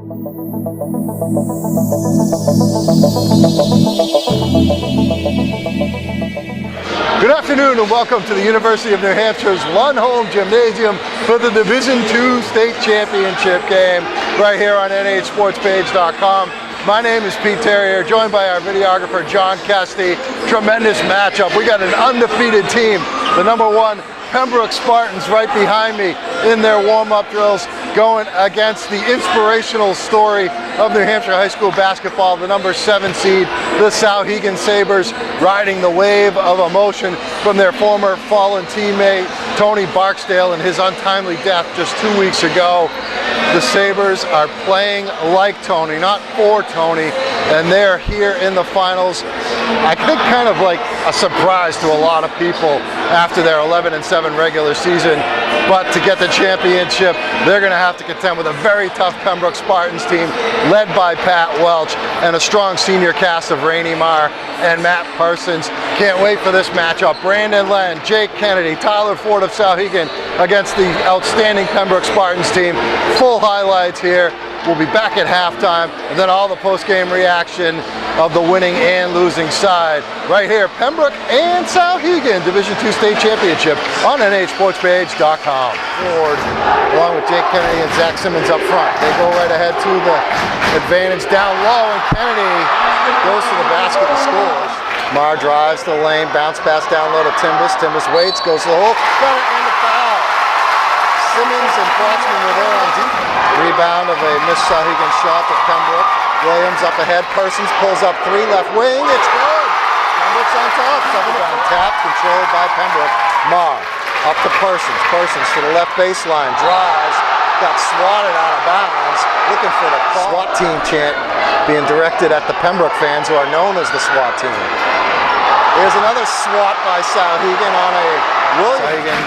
Good afternoon and welcome to the University of New Hampshire's Lund Home Gymnasium for the Division II State Championship game right here on nhsportspage.com. My name is Pete Terrier, joined by our videographer John Kesty. Tremendous matchup. We got an undefeated team, the #1 Pembroke Spartans right behind me in their warm-up drills, going against the inspirational story of New Hampshire high school basketball, the #7 seed, the Souhegan Sabres, riding the wave of emotion from their former fallen teammate Tony Barksdale and his untimely death just 2 weeks ago. The Sabres are playing like Tony, not for Tony, and they're here in the finals. I think kind of like a surprise to a lot of people after their 11-7 regular season, but to get the championship, they're going to have to contend with a very tough Pembroke Spartans team led by Pat Welch and a strong senior cast of Rainey Marr and Matt Parsons. Can't wait for this matchup. Brandon Len, Jake Kennedy, Tyler Ford of Souhegan against the outstanding Pembroke Spartans team. Full highlights here. We'll be back at halftime, and then all the post-game reaction of the winning and losing side. Right here, Pembroke and Souhegan Division II State Championship on nhsportspage.com. Ford, along with Jake Kennedy and Zach Simmons up front. They go right ahead to the advantage down low, and Kennedy goes to the basket and scores. Marr drives to the lane, bounce pass down low to Timbus. Timbus waits, goes to the hole, got it in the foul. Simmons and Proxman were there on deep. Rebound of a missed Souhegan shot to Pembroke. Williams up ahead, Parsons pulls up three, left wing, it's good! Pembroke's on top, 7-down tap, controlled by Pembroke. Marr up to Parsons, Parsons to the left baseline, drives, got swatted out of bounds, looking for the SWAT team chant being directed at the Pembroke fans who are known as the SWAT team. There's another swat by Souhegan on a Williams. Souhegan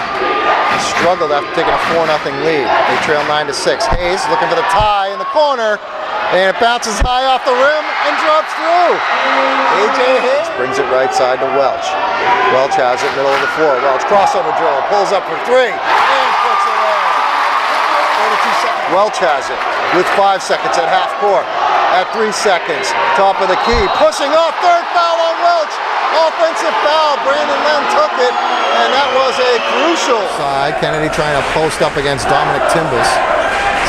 struggled after taking a 4-0 lead. They trail 9-6. Hayes looking for the tie in the corner, and it bounces high off the rim and drops through. A.J. Hayes brings it right side to Welch. Welch has it middle of the floor. Welch crossover dribble, pulls up for three, and puts it in. 42 seconds. Welch has it with 5 seconds at half court. At 3 seconds, top of the key, pushing off, third foul on Welch. Offensive foul, Brandon Len took it, and that was a crucial side. Kennedy trying to post up against Dominic Timbus.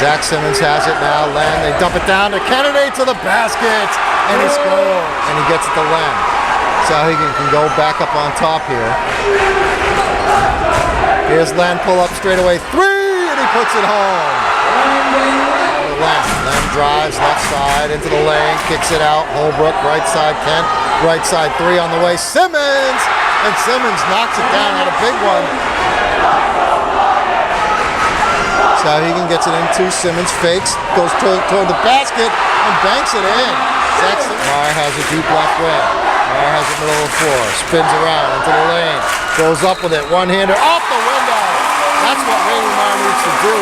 Zach Simmons has it now, Len, they dump it down to Kennedy to the basket, and he scores. And he gets it to Len. Souhegan can go back up on top here. Here's Len, pull up straight away, three, and he puts it home. Len drives left side into the lane, kicks it out. Holbrook, right side, Kent, right side three on the way. Simmons! And Simmons knocks it down on a big one. Souhegan gets it into Simmons, fakes, goes toward the basket, and banks it in. Marr has a deep left wing. Marr has it middle of the floor, spins around into the lane, goes up with it, one-hander, off the window. That's what Rainey Marr needs to do.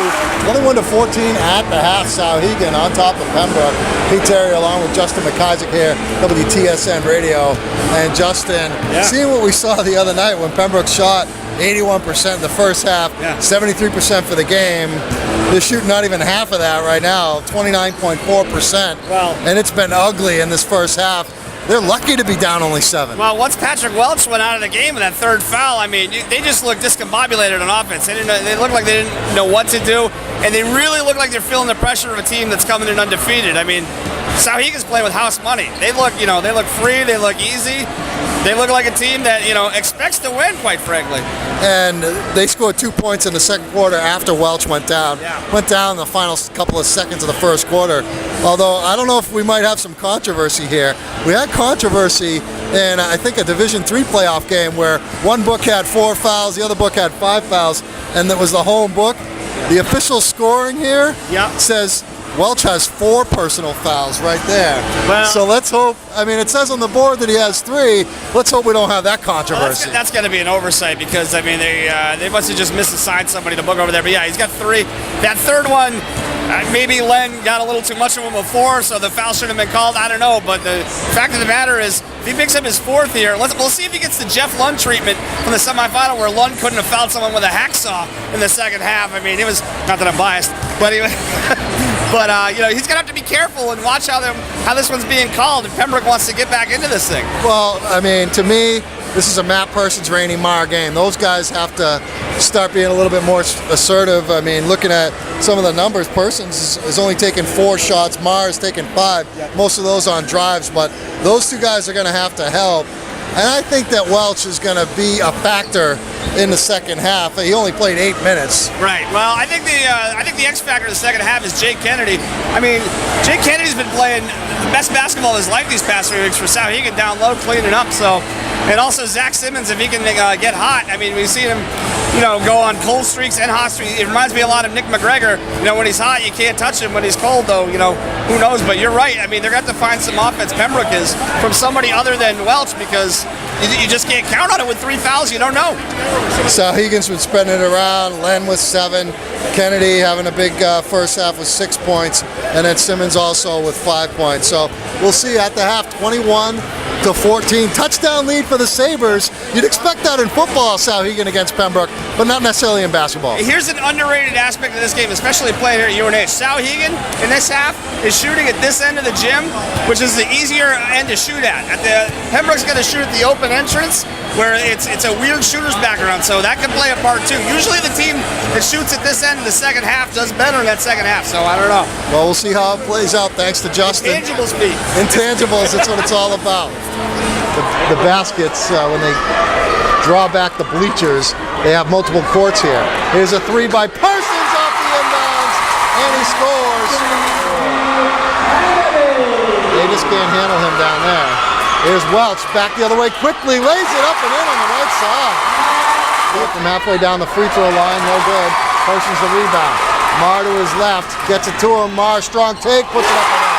21-14 at the half. Souhegan on top of Pembroke. Pete Terry along with Justin McIsaac here, WTSN Radio. And Justin, seeing what we saw the other night when Pembroke shot 81% in the first half, 73% for the game. They're shooting not even half of that right now, 29.4%. Well, and it's been ugly in this first half. They're lucky to be down only 7. Well, once Patrick Welch went out of the game with that third foul, I mean, they just looked discombobulated on offense. They looked like they didn't know what to do, and they really look like they're feeling the pressure of a team that's coming in undefeated. I mean, Souhegan's playing with house money. They look free. They look easy. They look like a team that, expects to win, quite frankly. And they scored 2 points in the second quarter after Welch went down. Went down in the final couple of seconds of the first quarter. Although, I don't know if we might have some controversy here. We had controversy in, I think, a Division III playoff game where one book had 4 fouls, the other book had 5 fouls, and that was the home book. The official scoring here says Welch has 4 personal fouls right there. Well, so let's hope, I mean, it says on the board that he has 3. Let's hope we don't have that controversy. Well, that's got to be an oversight because, I mean, they must have just misassigned somebody to book over there. But yeah, he's got 3. That third one, maybe Len got a little too much of him before, so the foul shouldn't have been called. I don't know. But the fact of the matter is, if he picks up his 4th here, we'll see if he gets the Jeff Lund treatment from the semifinal where Lund couldn't have fouled someone with a hacksaw in the second half. I mean, it was, not that I'm biased, but he But he's gonna have to be careful and watch how this one's being called. If Pembroke wants to get back into this thing. Well, I mean, to me, this is a Matt Persons, Randy Marr game. Those guys have to start being a little bit more assertive. I mean, looking at some of the numbers, Persons is only taking 4 shots. Marr is taking 5. Most of those on drives, but those two guys are going to have to help. And I think that Welch is going to be a factor in the second half. He only played 8 minutes. Right. Well, I think the X factor in the second half is Jake Kennedy. I mean, Jake Kennedy's been playing the best basketball of his life these past 3 weeks for Souhegan, down low, cleaning up. So, and also Zach Simmons, if he can get hot. I mean, we've seen him, go on cold streaks and hot streaks. It reminds me a lot of Nick McGregor. When he's hot, you can't touch him. When he's cold, though, who knows? But you're right. I mean, they're going to have to find some offense. Pembroke is from somebody other than Welch, because you just can't count on it with 3 fouls. You don't know. Souhegan's been spreading it around. Len with 7. Kennedy having a big first half with 6 points. And then Simmons also with 5 points. So we'll see at the half, 21-14. Touchdown lead for the Sabres. You'd expect that in football, Souhegan against Pembroke, but not necessarily in basketball. Here's an underrated aspect of this game, especially playing here at UNH. Souhegan in this half is shooting at this end of the gym, which is the easier end to shoot at. Pembroke's going to shoot at the open entrance, where it's a weird shooter's background, so that can play a part too. Usually the team that shoots at this end in the second half does better in that second half, so I don't know. Well, we'll see how it plays out, thanks to Justin. Intangibles, Pete. Intangibles, that's what it's all about. The baskets, when they draw back the bleachers, they have multiple courts here. Here's a 3 by Persons off the inbounds, and he scores. They just can't handle him down there. Here's Welch, back the other way quickly, lays it up and in on the right side. From halfway down the free throw line, no good. Persons the rebound. Marr to his left, gets it to him. Marr, strong take, puts it up and in.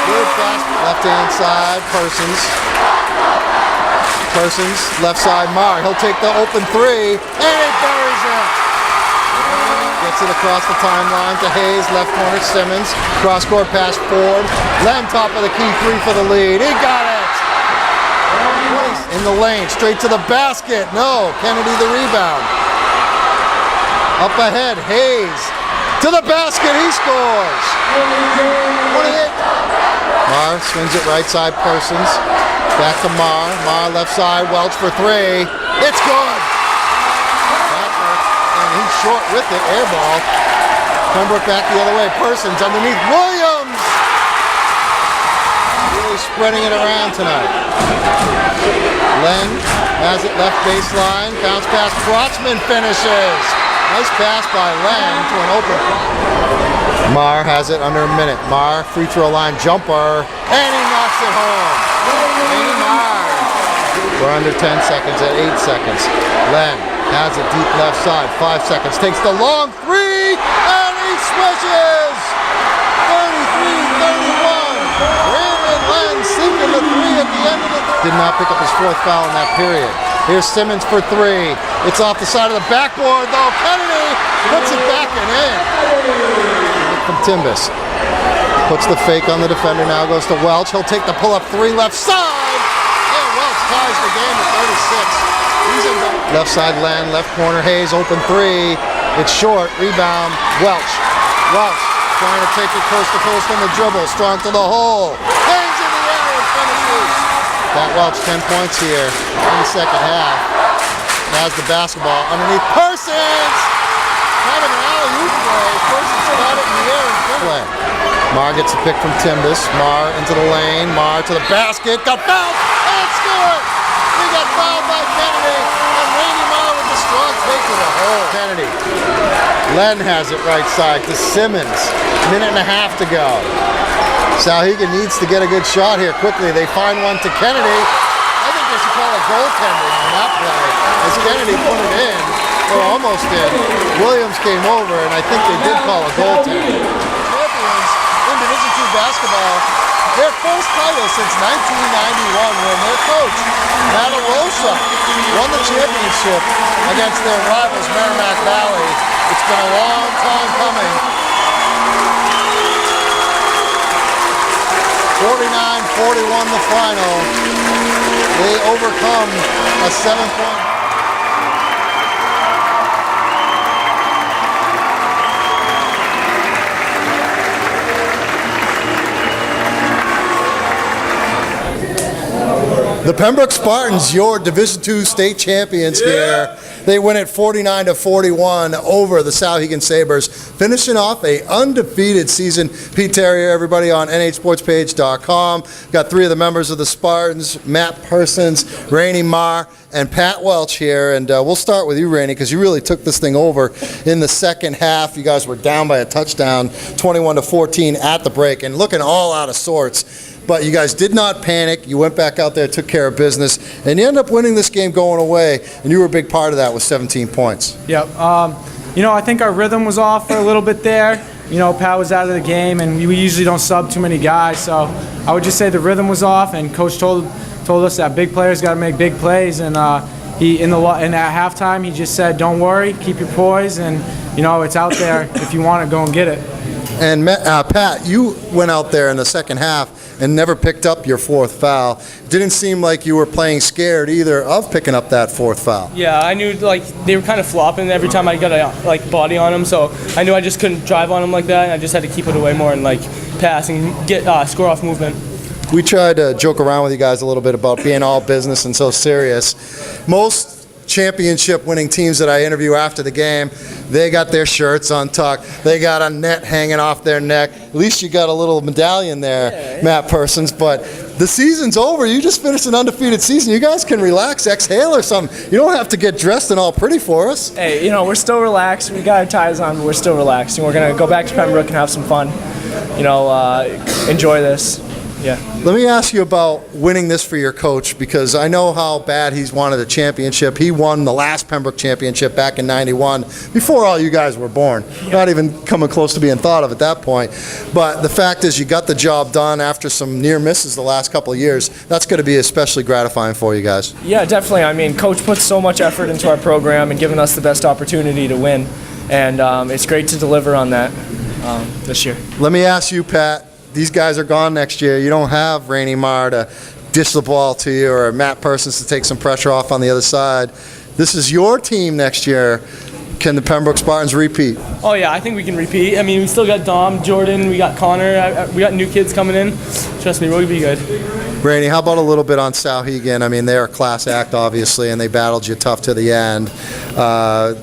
Good pass, left-hand side, Persons. Persons, left side, Marr. He'll take the open 3, and he buries it. Gets it across the timeline to Hayes, left corner, Simmons. Cross-court pass forward. Len, top of the key 3 for the lead. He got it. In the lane, straight to the basket. No, Kennedy the rebound. Up ahead, Hayes. To the basket, he scores. 28. Marr swings it right side, Persons. Back to Marr. Marr left side, Welch for 3. It's good. And he's short with it, air ball. Pembroke back the other way. Persons underneath Williams. Really spreading it around tonight. Len has it left baseline. Bounce pass. Krotzman finishes. Nice pass by Len to an open. Marr has it under a minute. Marr, free throw line jumper, and he knocks it home. Randy Marr. We're under 10 seconds at 8 seconds. Len has it deep left side, 5 seconds. Takes the long 3, and he swishes. 33-31. Brandon Len sinking the 3 at the end of the. Did not pick up his 4th foul in that period. Here's Simmons for 3. It's off the side of the backboard, though. Kennedy puts it back and in. From Timbus. Puts the fake on the defender, now goes to Welch. He'll take the pull-up 3 left side. And Welch ties the game at 36. He's in left side, Len, left corner, Hayes, open 3. It's short, rebound, Welch. Welch trying to take it coast to coast on the dribble. Strong to the hole. Hangs in the air and finishes. Got Welch 10 points here in the second half. Has the basketball underneath Persons. Kind of an alley-oop play. Persons got it in the air and play. Marr gets a pick from Timbus. Marr into the lane. Marr to the basket. Got fouled and scored. We got fouled by Kennedy. And Randy Marr with the strong take to the hole. Kennedy. Len has it right side to Simmons. Minute and a half to go. Souhegan needs to get a good shot here quickly. They find one to Kennedy. I think they should call a goaltending on that play. As Kennedy put it in, or almost in, Williams came over, and I think they did call a goaltending. Champions in Division II basketball, their first title since 1991 when their coach, Matt Rosa, won the championship against their rivals, Merrimack Valley. It's been a long time coming. 49-41 the final. They overcome a 7-point. The Pembroke Spartans, your Division II state champions here. They win it 49-41 over the Souhegan Sabres, finishing off a undefeated season. Pete Terrier, everybody on nhsportspage.com. Got three of the members of the Spartans, Matt Persons, Rainey Marr, and Pat Welch here. And we'll start with you, Rainey, because you really took this thing over in the second half. You guys were down by a touchdown, 21-14 at the break, and looking all out of sorts. But you guys did not panic. You went back out there, took care of business, and you end up winning this game going away, and you were a big part of that with 17 points. Yep. I think our rhythm was off for a little bit there. Pat was out of the game, and we usually don't sub too many guys, so I would just say the rhythm was off, and Coach told us that big players got to make big plays, and at halftime he just said, don't worry, keep your poise, and it's out there. If you want it, go and get it. And Pat, you went out there in the second half and never picked up your fourth foul. Didn't seem like you were playing scared either of picking up that fourth foul. Yeah, I knew they were kind of flopping every time I got a body on them, so I knew I just couldn't drive on them like that, and I just had to keep it away more and pass and get score off movement. We tried to joke around with you guys a little bit about being all business and so serious. Most championship winning teams that I interview after the game, they got their shirts untucked, they got a net hanging off their neck. At least you got a little medallion there, yeah. Matt Persons, but the season's over. You just finished an undefeated season. You guys can relax, exhale or something. You don't have to get dressed and all pretty for us. Hey, we're still relaxed. We got our ties on, but we're still relaxed, and we're going to go back to Pembroke and have some fun. Enjoy this. Yeah. Let me ask you about winning this for your coach, because I know how bad he's wanted a championship. He won the last Pembroke championship back in '91, before all you guys were born. Yeah. Not even coming close to being thought of at that point. But the fact is, you got the job done after some near misses the last couple of years. That's going to be especially gratifying for you guys. Yeah, definitely. Coach puts so much effort into our program and giving us the best opportunity to win. And it's great to deliver on that this year. Let me ask you, Pat. These guys are gone next year. You don't have Rainey Marr to dish the ball to you or Matt Persons to take some pressure off on the other side. This is your team next year. Can the Pembroke Spartans repeat? Oh, yeah, I think we can repeat. We still got Dom, Jordan, we got Connor. We got new kids coming in. Trust me, we'll be good. Rainey, how about a little bit on Souhegan? They're a class act, obviously, and they battled you tough to the end.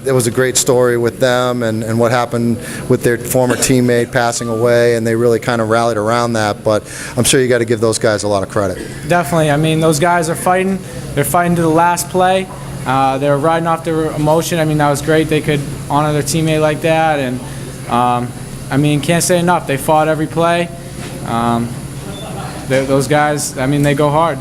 It was a great story with them and what happened with their former teammate passing away, and they really kind of rallied around that. But I'm sure you got to give those guys a lot of credit. Definitely. Those guys are fighting. They're fighting to the last play. They were riding off their emotion. That was great. They could honor their teammate like that. And, can't say enough. They fought every play. Those guys, they go hard.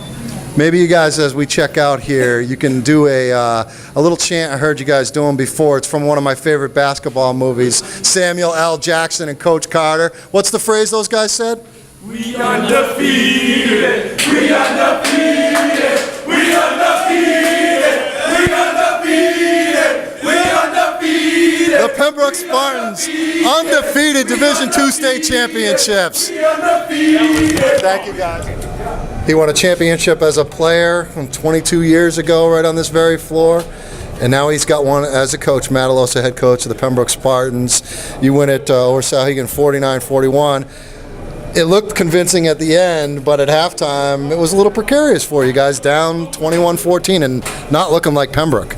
Maybe you guys, as we check out here, you can do a little chant I heard you guys doing before. It's from one of my favorite basketball movies, Samuel L. Jackson and Coach Carter. What's the phrase those guys said? We undefeated, we undefeated, we undefeated, we undefeated, we undefeated. The Pembroke Spartans, undefeated Division II state championships. Thank you, guys. He won a championship as a player from 22 years ago right on this very floor. And now he's got one as a coach, Matt Alosa, head coach of the Pembroke Spartans. You win it over Souhegan 49-41. It looked convincing at the end, but at halftime, it was a little precarious for you guys, down 21-14 and not looking like Pembroke.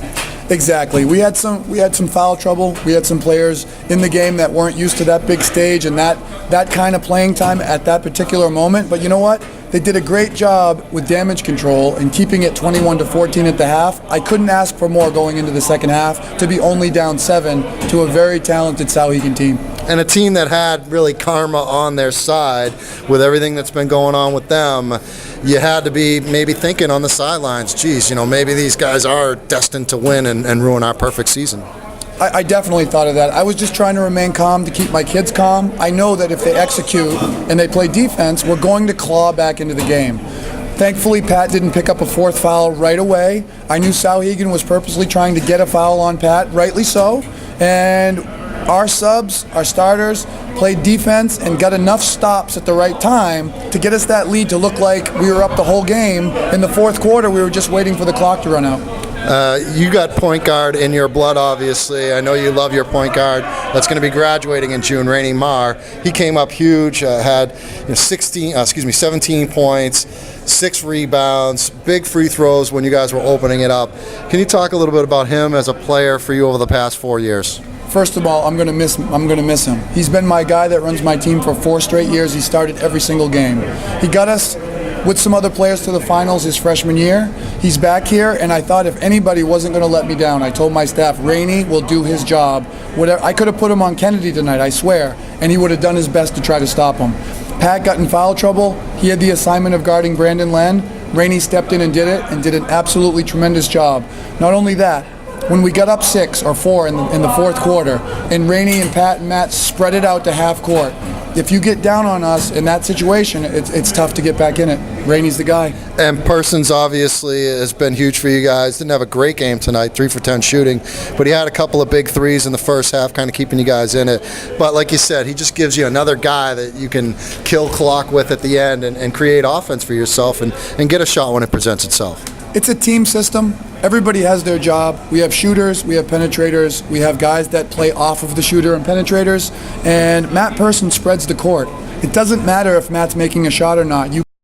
Exactly. We had some foul trouble. We had some players in the game that weren't used to that big stage and that kind of playing time at that particular moment. But you know what? They did a great job with damage control and keeping it 21-14 at the half. I couldn't ask for more going into the second half to be only down 7 to a very talented Souhegan team. And a team that had really karma on their side with everything that's been going on with them. You had to be maybe thinking on the sidelines, geez, maybe these guys are destined to win and ruin our perfect season. I definitely thought of that. I was just trying to remain calm to keep my kids calm. I know that if they execute and they play defense, we're going to claw back into the game. Thankfully, Pat didn't pick up a fourth foul right away. I knew Souhegan was purposely trying to get a foul on Pat, rightly so. And our subs, our starters, played defense and got enough stops at the right time to get us that lead to look like we were up the whole game. In the fourth quarter, we were just waiting for the clock to run out. You got point guard in your blood, obviously. I know you love your point guard. That's going to be graduating in June, Rainey Marr. He came up huge, had 17 points, 6 rebounds, big free throws when you guys were opening it up. Can you talk a little bit about him as a player for you over the past 4 years? First of all, I'm gonna miss him. He's been my guy that runs my team for 4 straight years. He started every single game. He got us with some other players to the finals his freshman year. He's back here, and I thought if anybody wasn't going to let me down, I told my staff, Rainey will do his job. Whatever, I could have put him on Kennedy tonight, I swear, and he would have done his best to try to stop him. Pat got in foul trouble. He had the assignment of guarding Brandon Len. Rainey stepped in and did it, and did an absolutely tremendous job. Not only that, when we got up 6 or 4 in the fourth quarter, and Rainey and Pat and Matt spread it out to half court, if you get down on us in that situation, it's tough to get back in it. Rainey's the guy. And Persons obviously has been huge for you guys. Didn't have a great game tonight, 3 for 10 shooting, but he had a couple of big threes in the first half, kind of keeping you guys in it. But like you said, he just gives you another guy that you can kill clock with at the end and create offense for yourself and get a shot when it presents itself. It's a team system. Everybody has their job. We have shooters, we have penetrators, we have guys that play off of the shooter and penetrators, and Matt Person spreads the court. It doesn't matter if Matt's making a shot or not. You